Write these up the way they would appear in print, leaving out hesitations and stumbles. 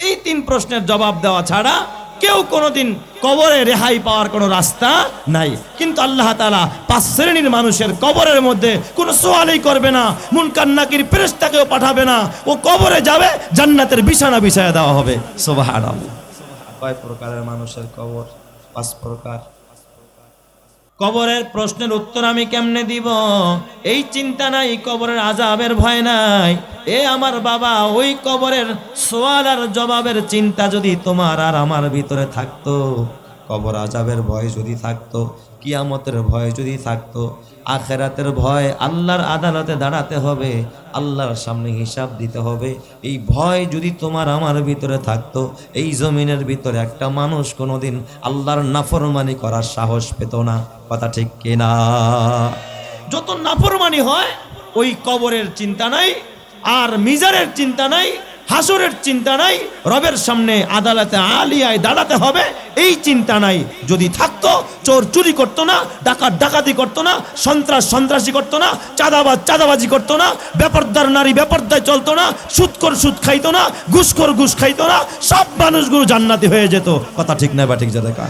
এই তিন প্রশ্নের জবাব দেওয়া ছাড়া কেউ কোনোদিন কবরে রেহাই পাওয়ার কোনো রাস্তা নাই। কিন্তু আল্লাহ তাআলা 5 শ্রেণীর মানুষের কবরের মধ্যে কোনো সওয়ালই করবে না, মুনকার নাকির ফেরেশতাকেও পাঠাবে না, ও কবরে যাবে, জান্নাতের বিছানা বিছায়া দেওয়া হবে। সুবহানাল্লাহ। কয় প্রকারের মানুষের কবর? 5 প্রকার। কবরের প্রশ্নের উত্তর আমি কেমনে দিব এই চিন্তা নাই, কবরের আযাবের ভয় নাই। এ আমার বাবা, ওই কবরের সওয়াল আর জবাবের চিন্তা যদি তোমার আর আমার ভিতরে থাকতো, কবর আযাবের ভয় যদি থাকতো, কিয়ামতের ভয় যদি থাকতো, আখিরাতের ভয়, আল্লাহর আদালতে দাঁড়াতে হবে, আল্লাহর সামনে হিসাব দিতে হবে, এই ভয় যদি তোমার আমার ভিতরে থাকতো, এই জমিনের ভিতরে একটা মানুষ কোনোদিন আল্লাহর নাফরমানি করার সাহস পেত না। কথা ঠিক কিনা? যত নাফরমানি হয়, ওই কবরের চিন্তা নাই, আর মিজারের চিন্তা নাই, হাসরের চিন্তা নাই, রবের সামনে আদালতে আলিয়ায় দাঁড়াতে হবে, এই চিন্তা নাই। যদি থাকতো, চোর চুরি করতো না, ডাকাত ডাকাতি করতো না, সন্ত্রাস সন্ত্রাসী করতো না, চাঁদাবাজ চাঁদাবাজি করতো না, বেপরদার নারী বেপরদায় চলতো না, সুদখোর সুদ খাইতো না, ঘুষখোর ঘুষ খাইতো না, সব মানুষগুলো জান্নাতি হয়ে যেত। কথা ঠিক না বা ঠিক যা দেখা?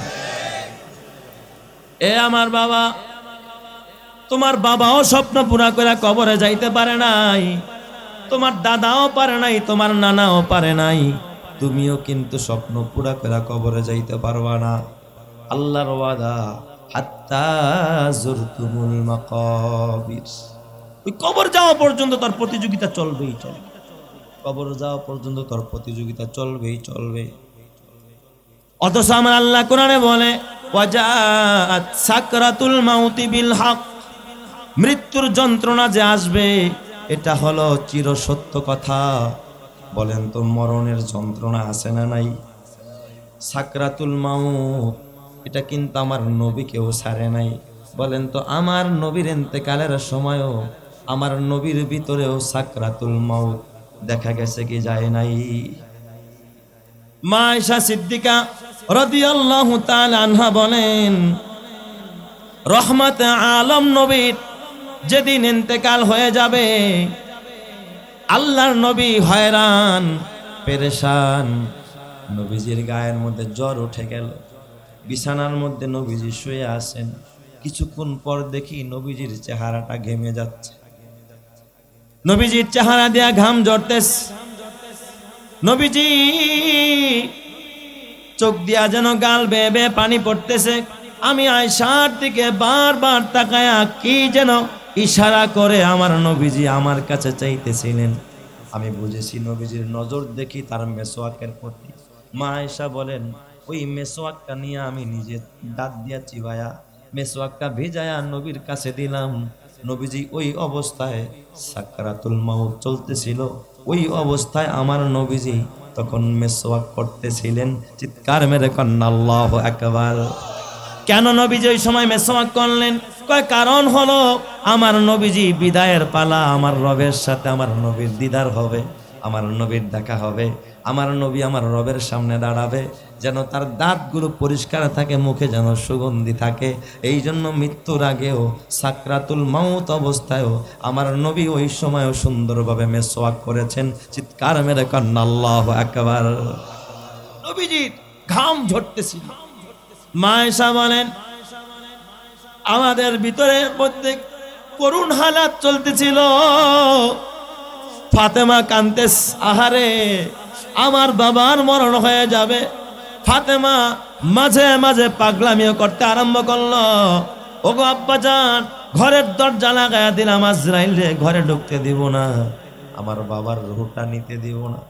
এ আমার বাবা, তোমার বাবাও স্বপ্ন পুরা করে কবরে যাইতে পারে নাই, তোমার দাদাও পারে নাই, তোমার নানাও পারে নাই, তুমিও কিন্তু স্বপ্ন পুরা করে কবরে যাইতে পারবা না। আল্লাহর ওয়াদা, হাত্তা যুরতুমুল মাকাবির, ওই কবর যাওয়া পর্যন্ত তোর প্রতিযোগিতা চলবেই চলবে। কবর যাওয়া পর্যন্ত তোর প্রতিযোগিতা চলবেই চলবে। অথচ আমার আল্লাহ কোরআনে বলে, ওয়াজাআত সাকরাতুল মাউতি বিল হক, মৃত্যুর যন্ত্রণা যে আসবে এটা হলো চিরসত্য কথা। বলেন তো, মরণের যন্ত্রণা আছে না নাই? সাকরাতুল মাউত, এটা কিন্তু আমার নবীকেও ছাড়ে নাই। বলেন তো, আমার নবীর ইন্তেকালের সময়ও আমার নবীর ভিতরেও সাকরাতুল মাউত দেখা গেছে কি যায় নাই? মা আয়েশা সিদ্দিকা রাদিয়াল্লাহু তাআলা আনহা বলেন, রহমতে আলম নবীর যেদিন ইন্তেকাল হয়ে যাবে, আল্লাহর নবী হয়রান পেরেশান, নবীজির গায়ের মধ্যে জ্বর উঠে গেল, বিছানার মধ্যে নবীজি শুয়ে আছেন। কিছুক্ষণ পর দেখি নবীজির চেহারাটা ঘেমে যাচ্ছে, নবীজির চেহারা দিয়া ঘাম ঝরতেছে, নবীজি চোখ দিয়া যেন গাল বেয়ে বেয়ে পানি পড়তেছে। আমি আয়েশার দিকে বারবার তাকায়া কি যেন ইশারা করে আমার নবীজি আমার কাছে চাইতেছিলেন। আমি বুঝেছি নবীজির নজর দেখি তার মেসওয়াকের প্রতি। মা আয়েশা বলেন, ওই মেসওয়াকটা নিয়ে আমি নিজে দাঁত দিয়া চিবায়া মেসওয়াকটা ভিজায়া নবীর কাছে দিলাম। নবীজি ওই অবস্থায়, সাকরাতুল মাউত চলতেছিল, ওই অবস্থায় আমার নবীজি তখন মেসওয়াক করতেছিলেন। চিৎকার মেরে কন্না আল্লাহু আকবার। কেন নবীজি ওই সময় মেসওয়াক করলেন? কয় কারণ হলো, আমার নবীজি বিদায়ের পালা, আমার রবের সাথে আমার নবীর দিদার হবে, আমার নবীর দেখা হবে, আমার নবী আমার রবের সামনে দাঁড়াবে, যেন তার দাঁতগুলো পরিষ্কার থাকে, মুখে যেন সুগন্ধি থাকে। এই জন্য মৃত্যুর আগেও, সাকরাতুল মাউত অবস্থায়ও আমার নবী ওই সময়ও সুন্দরভাবে মেসওয়াক করেছেন। চিৎকার মেরে কন্না আল্লাহু আকবার। নবীজির ঘাম ঝরতেছিল। মা আয়েশা বলেন, আমাদের ভিতরে প্রত্যেক করুণ হালাত চলতেছিল। ফাতেমা কান্দেস, আহারে আমার বাবার মরণ হয়ে যাবে। ফাতেমা মাঝে মাঝে পাগলামিও করতে আরম্ভ করলো, ওগো আব্বাজান, ঘরের দরজা লাগায়া দিলাম, আজরাইল রে ঘরে ঢুকতে দিব না, আমার বাবার রূহটা নিতে দিব না।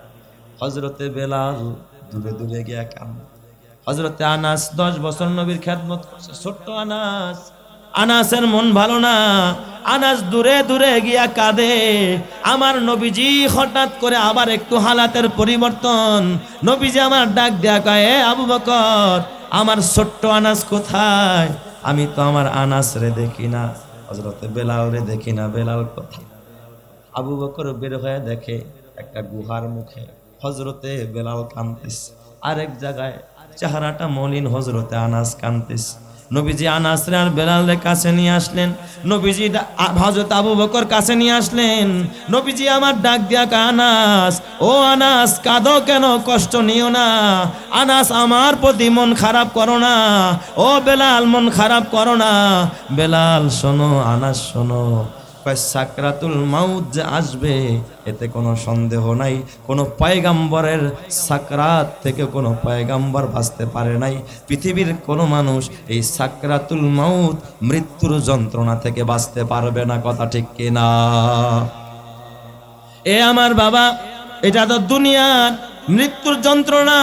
হযরতে বেলাল দূরে দূরে গিয়া কান্দে। হযরতে আনাস 10 বছর নবীর খেদমত করছে, ছোট্ট আনাস, আনাসের মন ভালো না, আনাস দূরে দূরে গিয়া কাঁদে। আমার নবীজি হঠাৎ করে আবার একটু হালাতের পরিবর্তন, নবীজি আমার ডাক দেয়া কয়, এ আবু বকর, আমার ছোট্ট আনাস কোথায়? আমি তো আমার আনাস রে দেখি না। হযরতে বেলাল রে দেখি না, বেলাল কোথায়? আবু বকর বের হয়ে দেখে একটা গুহার মুখে হযরতে বেলাল কাঁদতেছে, আরেক জায়গায় চেহারাটা মলিন হযরতে আনাস কাঁদতেছে। নবীজি আনাস আর বেলালের কাছে নিয়ে আসলেন। নবীজি হযরত আবু বকর কাছে নিয়ে আসলেন। নবীজি আমার ডাক দিয়া কয়, আনাস, ও আনাস, কাঁদো কেন, কষ্ট নিও না। আনাস, আমার প্রতি মন খারাপ করো না। ও বেলাল, মন খারাপ করো না। বেলাল শোনো, আনাস শোনো, সাকরাতুল মাউত যে আসবে এতে কোনো সন্দেহ নাই। কোনো পয়গাম্বরের সাকরাত থেকে কোনো পয়গাম্বর বাঁচতে পারে নাই। পৃথিবীর কোনো মানুষ এই সাকরাতুল মাউত, মৃত্যুর যন্ত্রণা থেকে বাঁচতে পারবে না। কথা ঠিক কিনা? এ আমার বাবা, এটা তো দুনিয়ার মৃত্যুর যন্ত্রণা।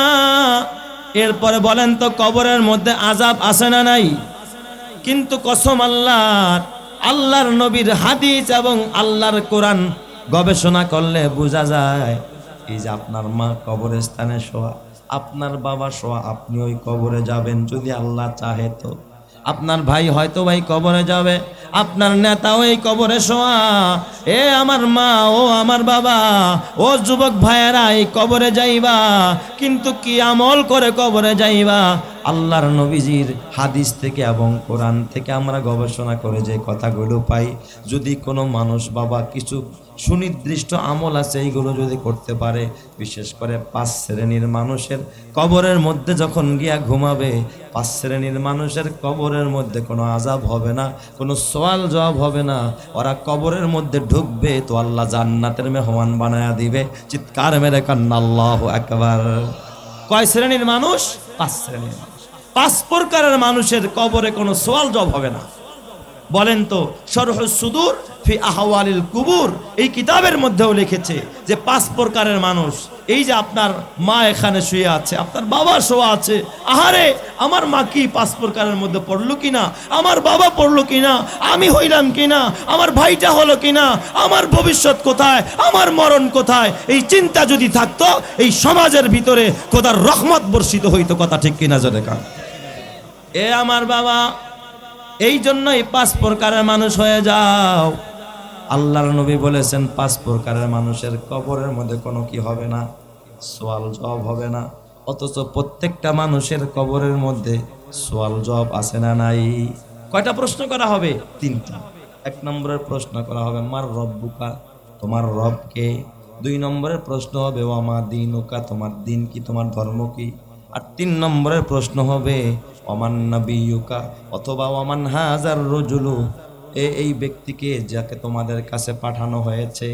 এরপরে বলেন তো, কবরের মধ্যে আযাব আছে না নাই? কিন্তু কসম আল্লাহর, আল্লাহর নবীর হাদিস এবং আল্লাহর কোরআন গবেষণা করলে বোঝা যায়, এই যে আপনার মা কবরস্থানে শোয়া, আপনার বাবা শোয়া, আপনি ওই কবরে যাবেন যদি আল্লাহ চাহে। তো আপনার ভাই হয়তো ভাই কবরে যাবে, আপনার নেতাও এই কবরে শোয়া। এ আমার মা, ও আমার বাবা, ও যুবক ভাইয়েরা, এই কবরে যাইবা, কিন্তু কি আমল করে কবরে যাইবা? আল্লাহর নবীজির হাদিস থেকে এবং কোরআন থেকে আমরা গবেষণা করে যে কথাগুলো পাই, যদি কোনো মানুষ বাবা কিছু সুনির্দিষ্ট আমল আছে, এইগুলো যদি করতে পারে, বিশেষ করে 5 শ্রেণীর মানুষের কবরের মধ্যে যখন গিয়া ঘুমাবে, 5 শ্রেণীর মানুষের কবরের মধ্যে কোনো আযাব হবে না, কোনো সওয়াল জবাব হবে না। ওরা কবরের মধ্যে ঢুকবে তো আল্লাহ জান্নাতের মেহমান বানায়া দিবে। চিৎকার মেরে কান্না আল্লাহু আকবার। কয় শ্রেণীর মানুষ? 5 শ্রেণীর মানুষ। 5 প্রকারের মানুষের কবরে কোনো সওয়াল জবাব হবে না। বলেন তো, শরহুস সুদূর ফি আহওয়ালিল কুবুর এই কিতাবের মধ্যেও লিখেছে যে 5 প্রকারের মানুষ। এই যে আপনার মা এখানে শুয়ে আছে, আপনার বাবা শোয়া আছে, আহারে আমার মা কি 5 প্রকারের মধ্যে পড়লো কিনা, আমার বাবা পড়লো কিনা, আমি হইলাম কিনা, আমার ভাইটা হলো কিনা, আমার ভবিষ্যৎ কোথায়, আমার মরণ কোথায়, এই চিন্তা যদি থাকতো, এই সমাজের ভিতরে খোদার রহমত বর্ষিত হইতো। কথা ঠিক কিনা জোরে কান? এ আমার বাবা, এই জন্যই 5 প্রকারের মানুষ হয়ে যাও। আল্লাহর নবী বলেছেন 5 প্রকারের মানুষের কবরের মধ্যে কোনো কি হবে না, সওয়াল জবাব হবে না। অথচ প্রত্যেকটা মানুষের কবরের মধ্যে সওয়াল জবাব আছে না নাই? কয়টা প্রশ্ন করা হবে? 3টা। 1 নম্বরের প্রশ্ন করা হবে মার রব্বুকা, তোমার রব কে। 2 নম্বরের প্রশ্ন হবে ওয়ামা দীনুকা, তোমার দিন কি, তোমার ধর্ম কি। আর 3 নম্বরের প্রশ্ন হবে ওমান নাবিয়ুকা, অথবা ওয়ামান হাজার রজুলু, এই ব্যক্তিকে যাকে তোমাদের কাছে পাঠানো হয়েছে।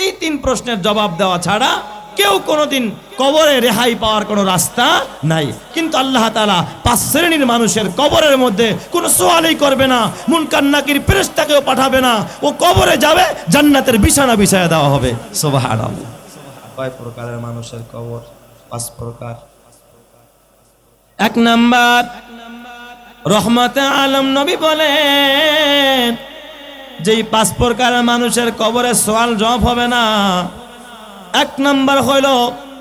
এই 3 প্রশ্নের জবাব দেওয়া ছাড়া কেউ কোনোদিন কবরে রেহাই পাওয়ার কোনো রাস্তা নাই। কিন্তু আল্লাহ তাআলা 5 শ্রেণীর মানুষের কবরের মধ্যে কোনো সওয়ালই করবে না, মুনকার নাকির ফেরেশতাকেও পাঠাবে না, ও কবরে যাবে, জান্নাতের বিছানা বিছায়া দেওয়া হবে। সুবহানাল্লাহ। কয় প্রকারের মানুষের কবর? 5 প্রকার। 1 নাম্বার, রহমতে আলম নবী বলেন যেই 5 প্রকারের মানুষের কবরে সওয়াল জবাব হবে না। 1 নাম্বার হইল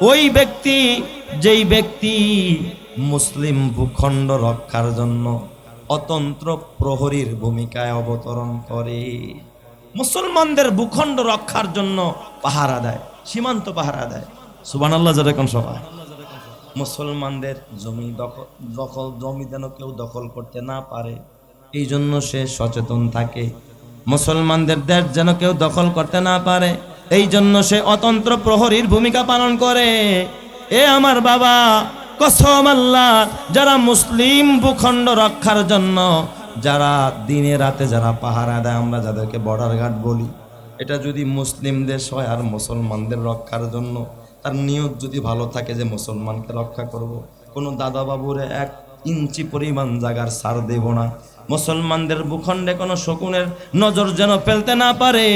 ওই ব্যক্তি, যেই ব্যক্তি মুসলিম ভূখণ্ড রক্ষার জন্য অতন্ত্র প্রহরীর ভূমিকায় অবতরণ করে। মুসলমানদের ভূখণ্ড রক্ষার জন্য পাহারা দেয়, সীমান্ত পাহারা দেয়। সুবহানাল্লাহ যেরকম সবাই। মুসলমানদের জমি জমি যেন কেউ দখল করতে না পারে, এই জন্য সে সচেতন থাকে। মুসলমানদের দেশ যেন কেউ দখল করতে না পারে, এই জন্য সে অতন্ত্র প্রহরীর ভূমিকা পালন করে। এ আমার বাবা, কসম আল্লাহ, যারা মুসলিম ভূখণ্ড রক্ষার জন্য, যারা দিনে রাতে যারা পাহারা দেয়, আমরা যাদেরকে বর্ডার গার্ড বলি, এটা যদি মুসলিম দেশ হয় আর মুসলমানদের রক্ষার জন্য তার নিয়ত যদি ভালো থাকে যে মুসলমানকে রক্ষা করব, কোনো দাদা বাবুরে 1 ইঞ্চি পরিমাণ জায়গার ছাড় দেব না। মুসলমানদের ভূখণ্ডে কোনো শকুনের নজর যেন ফেলতে না পারে,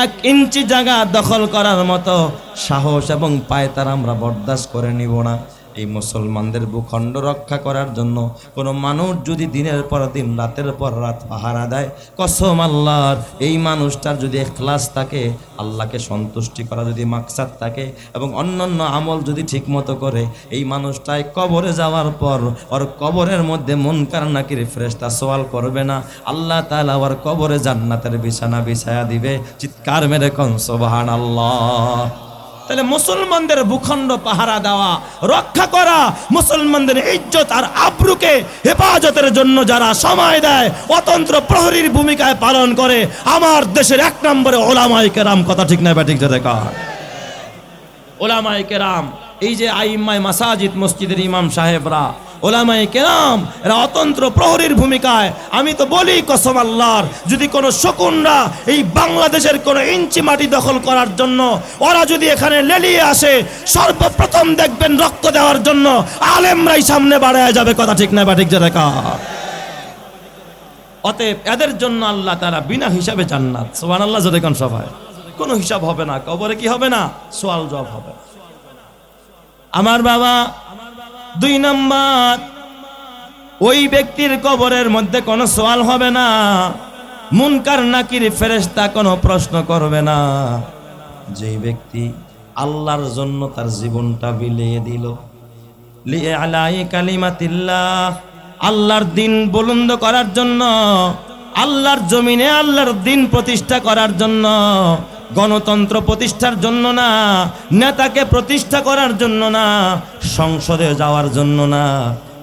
1 ইঞ্চি জায়গা দখল করার মতো সাহস এবং পায়তারা আমরা বরদাস্ত করে নিব না। এই মুসলমানদের ভূখণ্ড রক্ষা করার জন্য কোনো মানুষ যদি দিনের পর দিন, রাতের পর রাত পাহারা দেয়, কসম আল্লাহর, এই মানুষটার যদি ইখলাস থাকে, আল্লাহকে সন্তুষ্টি করা যদি মাকসাদ থাকে, এবং অন্যান্য আমল যদি ঠিকমতো করে, এই মানুষটাই কবরে যাওয়ার পর ওর কবরের মধ্যে মুনকার নাকির ফেরেশতা সওয়াল করবে না। আল্লাহ তাআলা ওর কবরে জান্নাতের বিছানা বিছায়া দিবে। চিৎকার মেরে কোন সুবহানাল্লাহ। তাহলে মুসলমানদের ভূখণ্ড পাহারা দেওয়া, রক্ষা করা, মুসলমানদের ইজ্জত আর আবরুকে হেফাজতের জন্য যারা সময় দেয়, অতন্ত্র প্রহরীর ভূমিকায় পালন করে, আমার দেশের এক নম্বরে ওলামায়ে কেরাম। কথা ঠিক না ব্যাঠিক যে দেখা ওলামায়ে কেরাম, এই যে আইম্মায়ে মাসাজিদ, মসজিদের ইমাম সাহেবরা, ওলামায়ে কেরাম, এরা অতন্ত্র প্রহরীর ভূমিকায়। আমি তো বলি কসম আল্লাহর, যদি কোনো শকুনরা এই বাংলাদেশের কোনো ইঞ্চি মাটি দখল করার জন্য ওরা যদি এখানে লেলিয়ে আসে, সর্বপ্রথম দেখবেন রক্ত দেওয়ার জন্য আলেমরাই সামনে বাড়ায় যাবে। কথা ঠিক না ব্যাঠিক যে দেখা। অতএব এদের জন্য আল্লাহ তাআলা বিনা হিসাবে জান্নাত। সুবহানাল্লাহ। যদি কোন সভায় কোনো হিসাব হবে না, কবরে কি হবে না, সওয়াল জবাব হবে। আমার বাবা, 2 নম্বর, ওই ব্যক্তির কবরের মধ্যে কোনো সওয়াল হবে না, মুনকার নাকির ফেরেশতা কোনো প্রশ্ন করবে না। যে ব্যক্তি আল্লাহর জন্য তার জীবনটা বিলিয়ে দিল, লিআলাই কালিমাতিল্লাহ, আল্লাহর দিন বুলন্দ করার জন্য, আল্লাহর জমিনে আল্লাহর দিন প্রতিষ্ঠা করার জন্য, গণতন্ত্র প্রতিষ্ঠার জন্য না, নেতাকে প্রতিষ্ঠা করার জন্য না, সংসদে যাওয়ার জন্য না,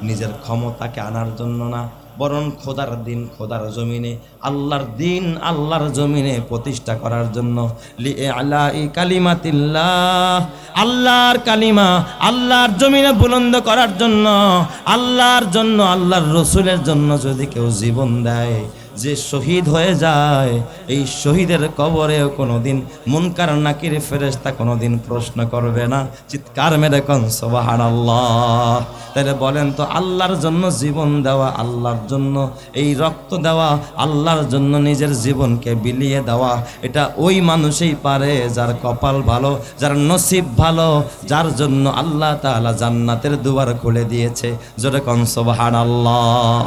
নিজের ক্ষমতাকে আনার জন্য না, বরং খোদার দিন, খোদার জমিনে আল্লাহর দিন, আল্লাহর জমিনে প্রতিষ্ঠা করার জন্য, লিআলাই কালিমাতিল্লাহ, আল্লাহর কালিমা আল্লাহর জমিনে বুলন্দ করার জন্য, আল্লাহর জন্য, আল্লাহর রসুলের জন্য যদি কেউ জীবন দেয়, যে শহীদ হয়ে যায়, এই শহীদের কবরেও কোনোদিন মুনকার নাকির ফেরেশতা কোনোদিন প্রশ্ন করবে না। চিৎকার মেরে কোন সুবহানাল্লাহ। তাহলে বলেন তো, আল্লাহর জন্য জীবন দেওয়া, আল্লাহর জন্য এই রক্ত দেওয়া, আল্লাহর জন্য নিজের জীবনকে বিলিয়ে দেওয়া, এটা ওই মানুষই পারে যার কপাল ভালো, যার নসিব ভালো, যার জন্য আল্লাহ তাআলা জান্নাতের দুয়ার খুলে দিয়েছে। জোরে কোন সুবহানাল্লাহ।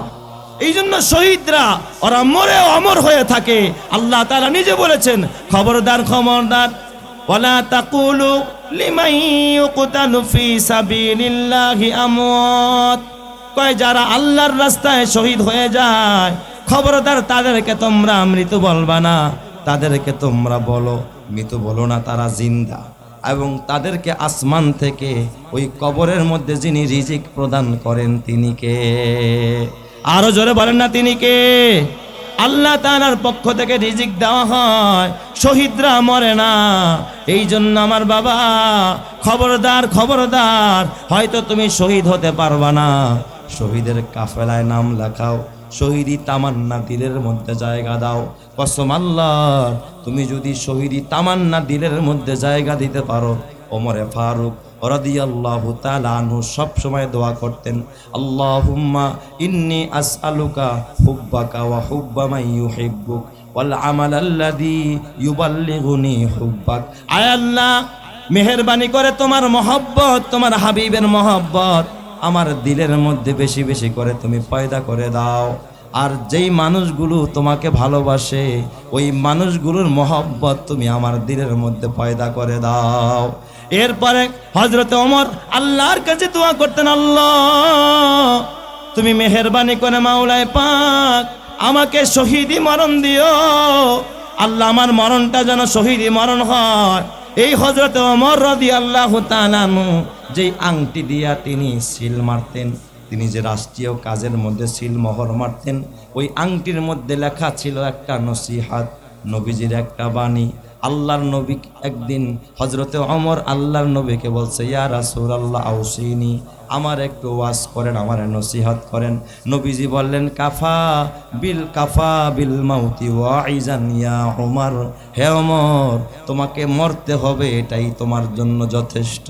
এই জন্য শহীদরা ওরা মরে অমর হয়ে থাকে। আল্লাহ তাআলা নিজে বলেছেন, খবরদার খবরদার, ওয়ালা তাকুলু লিমান ইউকতালু ফি সাবিলিল্লাহি আমওয়াত, কয় যারা আল্লাহর রাস্তায় শহীদ হয়ে যায়, খবরদার তাদেরকে তোমরা মৃত বলবা না, তাদেরকে তোমরা বলো মৃত বলো না, তারা জিন্দা। এবং তাদেরকে আসমান থেকে ওই কবরের মধ্যে যিনি রিজিক প্রদান করেন তিনি কে? আরো জোরে বলেন না, তিনি কে? আল্লাহ তাআলার পক্ষ থেকে রিজিক দেওয়া হয়, শহীদরা মরে না। এই জন্য আমার বাবা, খবরদার খবরদার, হয়তো তুমি শহীদ হতে পারবা না, শহীদের কাফেলায় নাম লেখাও, শহীদি তামান্না দিলের মধ্যে জায়গা দাও। কসম আল্লাহর, তুমি যদি শহীদি তামান্না দিলের মধ্যে জায়গা দিতে পারো, ওমরে ফারুক রাদিয়াল্লাহু তাআলা আনহু সব সময় দোয়া করতেন, আল্লাহুম্মা ইন্নী আসআলুকা হুব্বাকা ওয়া হুব্বা মান ইউহিব্বুক ওয়াল আমালাল্লাযী ইউবাল্লিগুনি হুব্বাক। আয় আল্লাহ, মেহেরবানি করে তোমার মহব্বত, তোমার হাবিবের মহব্বত আমার দিলের মধ্যে বেশি বেশি করে তুমি পয়দা করে দাও। আর যেই মানুষগুলো তোমাকে ভালোবাসে, ওই মানুষগুলোর মহব্বত তুমি আমার দিলের মধ্যে পয়দা করে দাও। এরপরে হযরত ওমর আল্লাহর কাছে দোয়া করতেন, আল্লাহ তুমি মেহেরবানি করে মাওলায়ে পাক আমাকে শহীদি মরণ দিও, আল্লাহ আমার মরণটা যেন শহীদি মরণ হয়। এই হযরত ওমর রাদিয়াল্লাহু তাআলা আনহু যেই আংটি দিয়া তিনি সিল মারতেন, তিনি যে রাষ্ট্রীয় কাজের মধ্যে সিল মোহর মারতেন, ওই আংটির মধ্যে লেখা ছিল একটা নসিহাত, নবীজির একটা বাণী। আল্লাহর নবী একদিন হযরতে ওমর আল্লাহর নবীকে বলছে, ইয়া রাসূলুল্লাহ আউসিনি, আমার একটু ওয়াজ করেন, আমার নসিহত করেন। নবীজি বললেন, কাফা বিল মাউতি ওয়াইজান ইয়া ওমর, হে ওমর তোমাকে মরতে হবে, এটাই তোমার জন্য যথেষ্ট।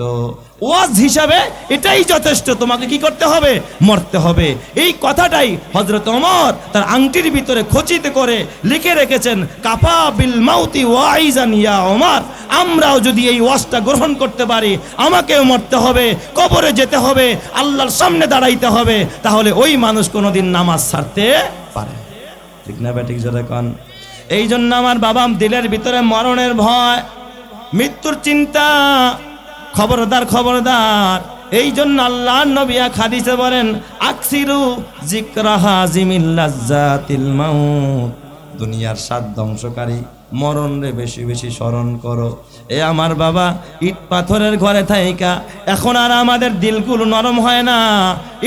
ওয়াজ হিসাবে এটাই যথেষ্ট, তোমাকে কি করতে হবে? মরতে হবে। এই কথাটাই হযরত ওমর তার আংটির ভিতরে খচিত করে লিখে রেখেছেন, কাফা বিল মাউতি ওয়াইজান ইয়া ওমর। আমরাও যদি এই ওয়াজটা গ্রহণ করতে পারি, আমাকেও মরতে হবে, কবরে যেতে হবে, আল্লাহর সামনে দাঁড়াইতে হবে, তাহলে ওই মানুষ কোনোদিন নামাজ ছাড়তে পারে। ঠিক না বেঠিক জোরে কোন? এই জন্য আমার বাবা, দিলের ভিতরে মরণের ভয়, মৃত্যুর চিন্তা, খবরদার খবরদার। এই জন্য আল্লাহর নবী এক হাদিসে বলেন, আকসিরু যিকরা হাজিমিল লাজ্জাতিল মাউত, দুনিয়ার স্বাদ ধ্বংসকারী মরণ রে বেশি বেশি স্মরণ করো। এ আমার বাবা, ইট পাথরের ঘরে থাইকা এখন আর আমাদের দিলগুলো নরম হয় না,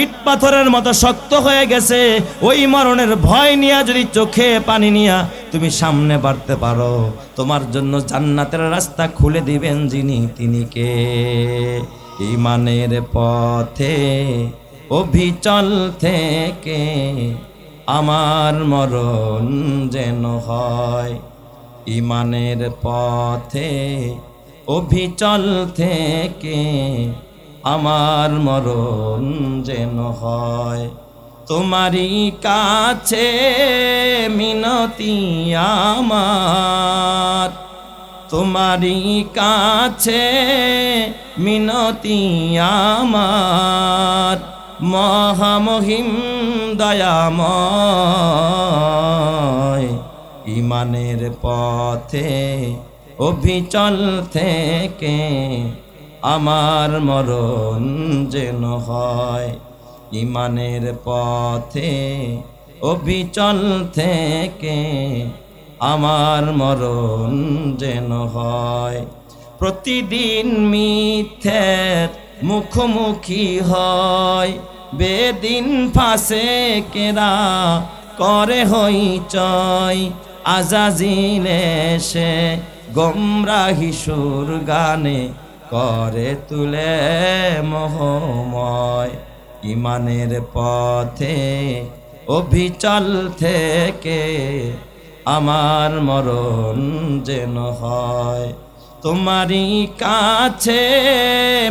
ইট পাথরের মতো শক্ত হয়ে গেছে। ওই মরণের ভয় নিয়ে যদি চোখে পানি নিয়া তুমি সামনে বাড়তে পারো, তোমার জন্য জান্নাতের রাস্তা খুলে দিবেন যিনি, তিনি কে? ঈমানের পথে অবিচল থেকে আমার মরণ যেন হয়। ঈমানের পথে অবিচল থেকে আমার মরণ যেন হয়। তোমারই কাছে মিনতি আমার, তোমারই কাছে মিনতি আমার, মহামহিম দয়াময়। ঈমানের পথে অবিচল থেকে আমার মরণ যেন হয়। ঈমানের পথে অবিচল থেকে আমার মরণ যেন হয়। প্রতিদিন মিথ্যের মুখোমুখি হয়, বেদিন ফাঁসে কেরা করে হইচই। আজাজিল এসে গোমরাহি সুর গানে করে তুলে মোহময়। ঈমানের পথে অবিচল থেকে আমার মরণ যেন হয়। তোমারই কাছে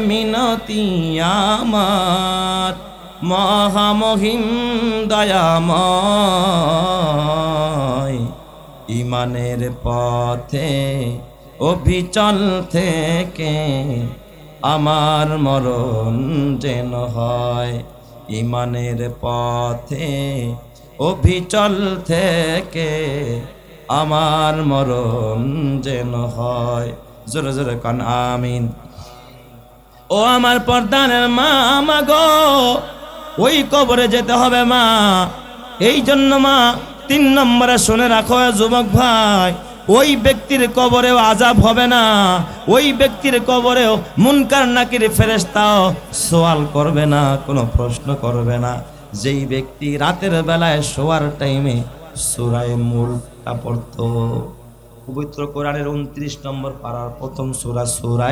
মিনতি আমার, মহামহিম দয়াময়। ঈমানের পথে অবিচল থেকে আমার মরণ যেন হয়। ঈমানের পথে অবিচল থেকে আমার মরণ যেন হয়। জোরে জোরে কান আমিন। ও আমার পর্দানের মা, মা গো, ওই কবরে যেতে হবে মা। এই জন্য মা 3 নম্বরে শুনে রাখো যুবক ভাই, ওই ব্যক্তির কবরেও আযাব হবে না, ওই ব্যক্তির কবরেও মুনকার নাকির ফেরেশতাও সওয়াল করবে না, কোনো প্রশ্ন করবে না। যেই ব্যক্তি রাতের বেলায় শোয়ার টাইমে সূরা মুলকটা পড়তো, পবিত্র কোরআনের 29 নম্বর পারার প্রথম সূরা সূরা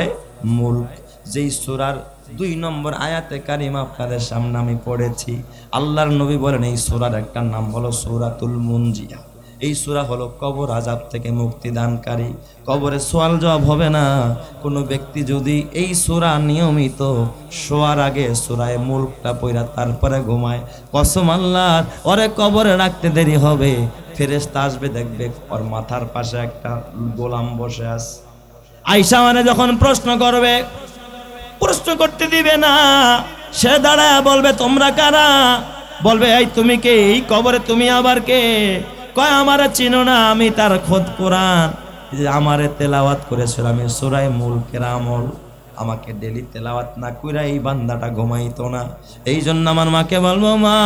মুলক, যেই সূরার 2 নম্বর আয়াতে কারিমা আপনাদের সামনে আমি পড়েছি। আল্লাহর নবী বলেন এই সূরার একটা নাম হলো সূরাতুল মুনজিয়া। এই সূরা হলো কবর আযাব থেকে মুক্তি দানকারী। কবরে সওয়াল জবাব হবে না। কোনো ব্যক্তি যদি এই সূরা নিয়মিত শোয়ার আগে সূরা মুলকটা পড়া তারপরে ঘুমায়, কসম আল্লাহর, ওরে কবরে রাখতে দেরি হবে। ফেরেশতা আসবে, দেখবে ওর মাথার পাশে একটা গোলাম বসে আছে। আয়েশা মানে যখন প্রশ্ন করবে, প্রশ্ন করতে দিবে না, সে দাঁড়ায় বলবে তোমরা কারা? বলবে এই তুমি কে? এই কবরে তুমি আবার কে? কয় আমারে চিনো না, আমি তার খোদ কোরআন যে আমারে তেলাওয়াত করেছিল, আমি সূরা মুলকের আমল। আমাকে ডেলি তেলাওয়াত না কইরা এই বান্দাটা ঘুমাইতো না। এই জন্য আমার মাকে বলবো, মা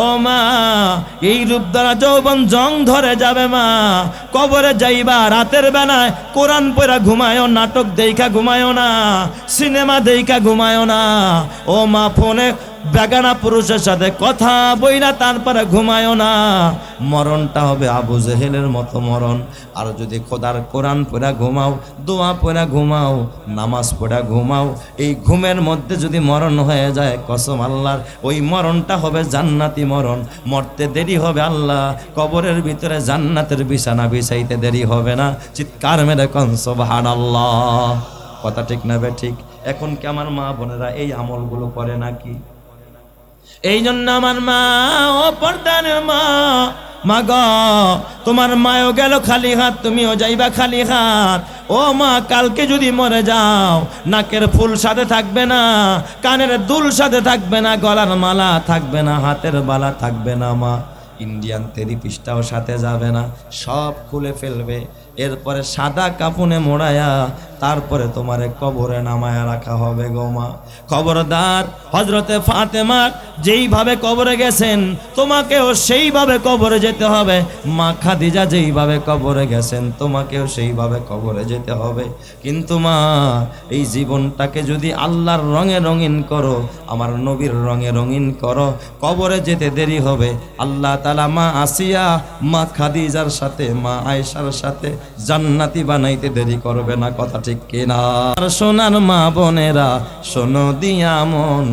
ও মা, এই রূপ দ্বারা যৌবন জং ধরে যাবে মা। কবরে যাইবা রাতের বেলায় কোরআন পড়া ঘুমায়ও, নাটক দেইখা ঘুমায়ও না, সিনেমা দেইখা ঘুমায়ও না। ও মা, ফোনে বেগানা পুরুষের সাথে কথা বইলা তারপরে ঘুমায়ও না। মরণটা হবে আবু জেহেলের মতো মরণ। আর যদি খোদার কোরআন পড়া ঘুমাও, দোয়া পড়া ঘুমাও, নামাজ পড়া ঘুমাও, এই ঘুমের মধ্যে যদি মরণ হয়ে যায়, কসম আল্লাহর, ওই মরণটা হবে জান্নাতি মরণ। মরতে দেরি হবে আল্লাহ, কবরের ভিতরে জান্নাতের বিছানা বিছাইতে দেরি হবে না। চিৎকার মেরে কোন সুবহানাল্লাহ। কথা ঠিক না বে ঠিক? এখন কি আমার মা বোনেরা এই আমলগুলো করে নাকি? এই জন্য আমার মা, ও পর্দানের মা, মা গো, তোমার মায়ও গেল খালি হাত, তুমিও যাইবা খালি হাত। ও মা, কালকে যদি মরে যাও, নাকের ফুল সাথে থাকবে না, কানের দুল সাথে থাকবে না, গলার মালা থাকবে না, হাতের বালা থাকবে না মা, ইন্ডিয়ান থেরাপিস্টটাও সাথে যাবে না, সব খুলে ফেলবে। এরপরে সাদা কাফনে মোড়ায়া তারপরে তোমারে কবরে নামায়া রাখা হবে গো মা। খবরদার, হযরতে ফাতেমা যেইভাবে কবরে গেছেন তোমাকেও সেইভাবে কবরে যেতে হবে। মা খাদিজা যেইভাবে কবরে গেছেন তোমাকেও সেইভাবে কবরে যেতে হবে। কিন্তু মা, এই জীবনটাকে যদি আল্লাহর রঙে রঙিন করো, আমার নবীর রঙে রঙিন করো, কবরে যেতে দেরি হবে। আল্লাহ তাআলা মা আসিয়া, মা খাদিজার সাথে, মা আয়েশার সাথে জান্নাতি বানাইতে দেরি করবে না। কথা ঠিক কিনা? সোনার মা বোনেরা শোনো দিয়া মন,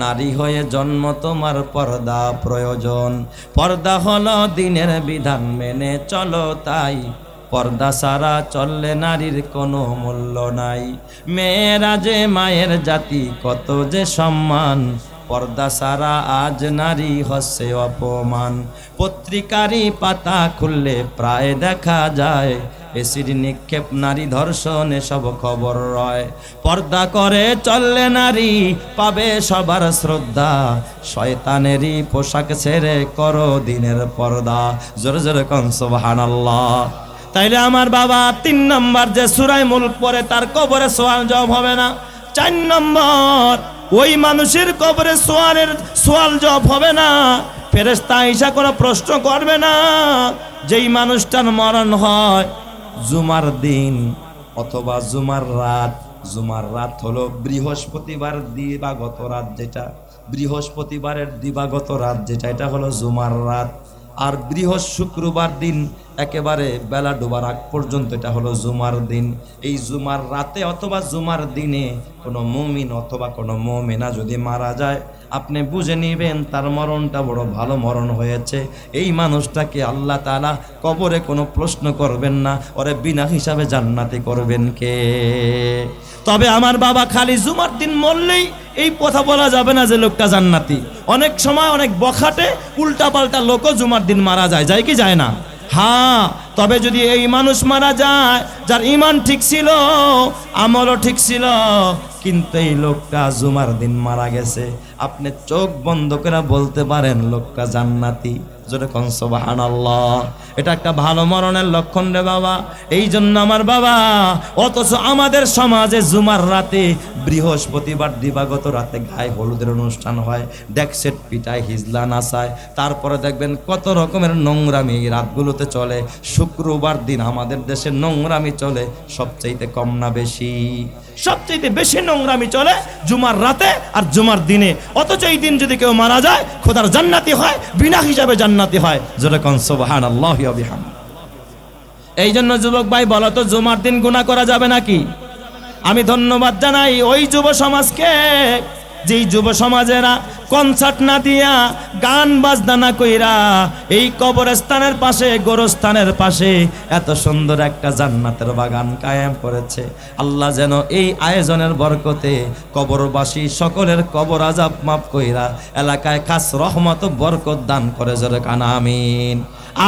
নারী হয়ে জন্ম তোমার পর্দা প্রয়োজন। পর্দা হলো দিনের বিধান, মেনে চলো তাই। পর্দা ছাড়া চললে নারীর কোনো মূল্য নাই। মেয়েরা যে মায়ের জাতি, কত যে সম্মান। পর্দা ছাড়া আজ নারী হচ্ছে অপমান। পত্রিকারই পাতা খুললে প্রায় দেখা যায় এসিড নিক্ষেপ, নারী ধর্ষণ, এসব খবর রয়। পর্দা করে চললে নারী পাবে সবার শ্রদ্ধা। শয়তানেরই পোশাক ছেড়ে করো দিনের পর্দা। জোরে জোরে কোন সুবহানাল্লাহ। তাইলে আমার বাবা 3 নম্বর যে সূরা মুলক পড়ে তার কবরে সওয়াল জবাব হবে না। 4 নম্বর, ওই মানুষের কবরে সওয়াল জবাব হবে না। ফেরেশতা আয়েশা কোনো প্রশ্ন করবে না। যেই মানুষটার মরণ হয় জুমার দিন অথবা জুমার রাত। জুমার রাত হলো বৃহস্পতিবার দিবাগত রাত, যেটা বৃহস্পতিবারের দিবাগত রাত যেটা, এটা হলো জুমার রাত। আর শুক্রবার দিন একেবারে বেলা ডোবার আগ পর্যন্ত এটা হলো জুমার দিন। এই জুমার রাতে অথবা জুমার দিনে কোনো মুমিন অথবা কোনো মুমিনা যদি মারা যায়, আপনি বুঝে নেবেন তার মরণটা বড় ভালো মরণ হয়েছে। এই মানুষটাকে আল্লাহ তাআলা কবরে কোনো প্রশ্ন করবেন না, ওরে বিনা হিসাবে জান্নাতি করবেন কে? তবে আমার বাবা খালি জুমার দিন মরলেই এই কথা বলা যাবে না যে লোকটা জান্নাতি। অনেক সময় অনেক বখাটে উল্টা পাল্টা লোকও জুমার দিন মারা যায়, যায় কি যায় না? হ্যাঁ, তবে যদি এই মানুষ মারা যায় যার ঈমান ঠিক ছিল, আমলও ঠিক ছিল, কিন্তু এই লোকটা জুমার দিন মারা গেছে, আপনি চোখ বন্ধ করে বলতে পারেন লোকটা জান্নাতি। জোরে কোন সুবহানাল্লাহ। এটা একটা ভালো মরণের লক্ষণ রে বাবা। এই জন্য আমার বাবা, অথচ আমাদের সমাজে জুমার রাতে বৃহস্পতিবার দিবাগত রাতে গায়ে হলুদের অনুষ্ঠান হয়, ডেকসেট পিটায়, হিজলা নাচায়, তারপরে দেখবেন কত রকমের নোংরামি এই রাতগুলোতে চলে। শুক্রবার দিন আমাদের দেশে নোংরামি চলে সবচাইতে কম না বেশি? সবচাইতে বেশি নোংরামি চলে জুমার রাতে আর জুমার দিনে। অথচ এই দিন যদি কেউ মারা যায় খোদার জান্নাতি হয়, বিনা হিসাবে জান্নাতি হয়। জোরে কোন সুবহানাল্লাহি ওয়া বিহামদিহি। এই জন্য যুবক ভাই, বলো তো জুমার দিন গুনাহ করা যাবে নাকি? আমি ধন্যবাদ জানাই ওই যুব সমাজকে, যেই যুব সমাজেরা কনসার্ট না দিয়া, গান বাজনা না কইরা এই কবরস্থানের পাশে, গোরস্থানের পাশে এত সুন্দর একটা জান্নাতের বাগান কায়েম করেছে। আল্লাহ যেন এই আয়োজনের বরকতে কবরবাসী সকলের কবর আযাব মাফ কইরা এলাকায় খাস রহমত ও বরকত দান করে। জোরে কান আমিন।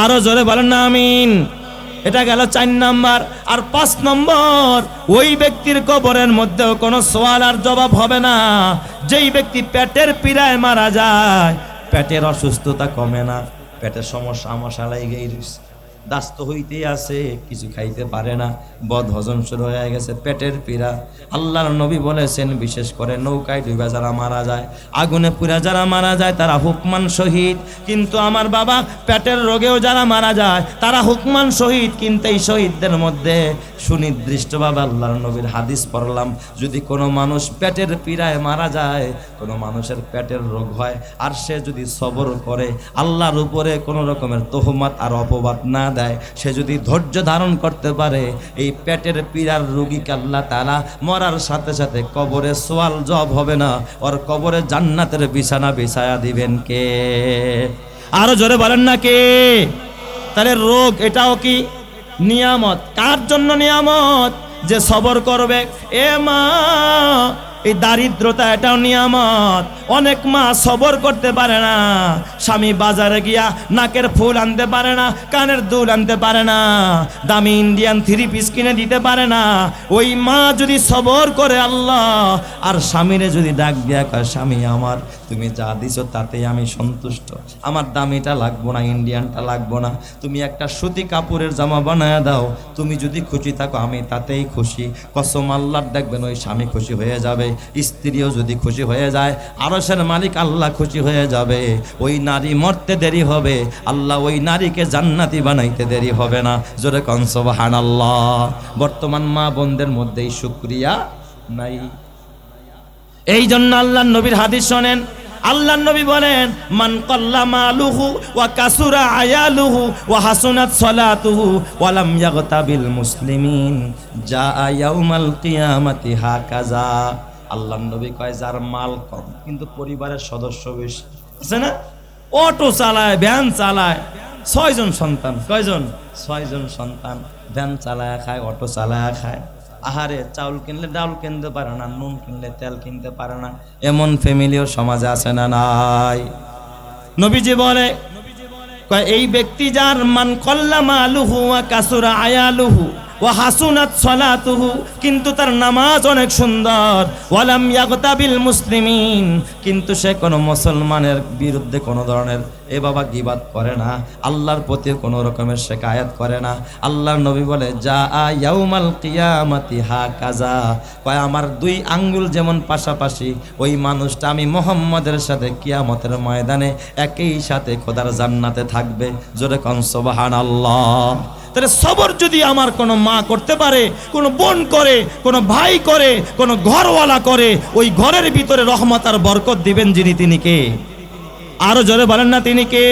আরো জোরে বলেন না আমিন। এটা গেল 4 নম্বর। আর 5 নম্বর, ওই ব্যক্তির কবরের মধ্যেও কোনো সওয়াল আর জবাব হবে না। যেই ব্যক্তি পেটের পীড়ায় মারা যায়, পেটের অসুস্থতা কমে না, পেটের সমস্যা মশালাই গেছে, দাস্ত হইতেই আছে, কিছু খাইতে পারে না, বদ হজম শুরু হয়ে গেছে, পেটের পীড়া। আল্লাহর নবী বলেছেন, বিশেষ করে নৌকায় ডুবে যারা মারা যায়, আগুনে পুড়ে যারা মারা যায় তারা হুকমান শহীদ। কিন্তু আমার বাবা, পেটের রোগেও যারা মারা যায় তারা হুকমান শহীদ। কিন্তু এই শহীদদের মধ্যে সুনির্দিষ্টভাবে আল্লাহর নবীর হাদিস পড়লাম, যদি কোনো মানুষ পেটের পীড়ায় মারা যায়, কোনো মানুষের পেটের রোগ হয়, আর সে যদি সবর করে, আল্লাহর উপরে কোনো রকমের তোহমাত আর অপবাদ না দেয়, সে যদি ধৈর্য ধারণ করতে পারে, এই পেটের পীড়ার রোগীকে আল্লাহ তাআলা মরার সাথে সাথে কবরে সওয়াল জবাব হবে না, ওর কবরে জান্নাতের বিছানা বিছায়া দিবেন কে? আরো জোরে বলেন না কে? তাহলে রোগ এটাও কি নিয়ামত? কার জন্য নিয়ামত? যে সবর করবে। এ মা, এই দারিদ্রতা এটাও নিয়ামত। অনেক মা সবর করতে পারে না, স্বামী বাজারে গিয়া নাকের ফুল আনতে পারে না, কানের দুল আনতে পারে না, দামি ইন্ডিয়ান 3 পিস কিনে দিতে পারে না। ওই মা যদি সবর করে আল্লাহ আর স্বামীরে যদি ডাক দিয়া কয়, স্বামী আমার তুমি যা দিছো তাতেই আমি সন্তুষ্ট, আমার দামিটা লাগবো না, ইন্ডিয়ানটা লাগবো না, তুমি একটা সুতি কাপড়ের জামা বানায় দাও, তুমি যদি খুশি থাকো আমি তাতেই খুশি। কসম আল্লাহর, দেখবেন ওই স্বামী খুশি হয়ে যাবে, স্ত্রীও যদি খুশি হয়ে যায়, আরশের মালিক আল্লাহ খুশি হয়ে যাবে। ওই নারী মরতে দেরি হবে, আল্লাহ ওই নারীকে জান্নাতি বানাইতে দেরি হবে না। জোরে কোন সুবহানাল্লাহ। বর্তমান মা বোনদের মধ্যে এই শুকরিয়া নাই। এই জন্য আল্লাহর নবীর হাদিস শোনেন, আল্লাহর নবী বলেন, মান কাল্লা মালুহু ওয়া কাসুরা আয়ালুহু ওয়া হাসুনাত সালাতুহু ওয়া লাম ইয়াগতাবিল মুসলিমিন জাআ ইয়াউমাল কিয়ামাতি হাকাযা। আল্লাহর নবী কয়, যার মাল কম কিন্তু পরিবারের সদস্য বেশি আছে না, অটো চালায়, ভ্যান চালায়, 6 জন সন্তান, কয়জন? 6 জন সন্তান, ভ্যান চালায় খায়, অটো চালায় খায়। আহারে, চাউল কিনলে ডাউল কিনতে পারে না, নুন কিনলে তেল কিনতে পারে না, এমন ফ্যামিলিও সমাজে আছে না নাই? নবীজি বলে, এই ব্যক্তি যার মান কল্লা মালুহু ওয়া কাসুরা আয়ালুহু ওয়া হাসুনাত সালাতুহু, কিন্তু তার নামাজ অনেক সুন্দর, ওয়ালাম ইয়াগতাবিল মুসলিমিন, কিন্তু সে কোনো মুসলমানের বিরুদ্ধে কোনো ধরনের বাবা গীবাত করে না, আল্লাহর প্রতি কোনো রকমের শিকায়াত করে না। আল্লাহর নবী বলে, যা ইয়াউমাল কিয়ামাতি হাকাযা, কয় আমার 2 আঙ্গুল যেমন পাশাপাশি, ওই মানুষটা আমি মুহাম্মদের সাথে কিয়ামতের ময়দানে একই সাথে খোদার জান্নাতে থাকবে। জোরে কোন সুবহানাল্লাহ। তাহলে সবর যদি আমার কোনো মা করতে পারে, কোনো বোন করে, কোনো ভাই করে, কোনো ঘরওয়ালা করে, ওই ঘরের ভিতরে রহমত আর বরকত দিবেন যিনি, তিনি কে? আরো জোরে বলেন না, তিনি কে?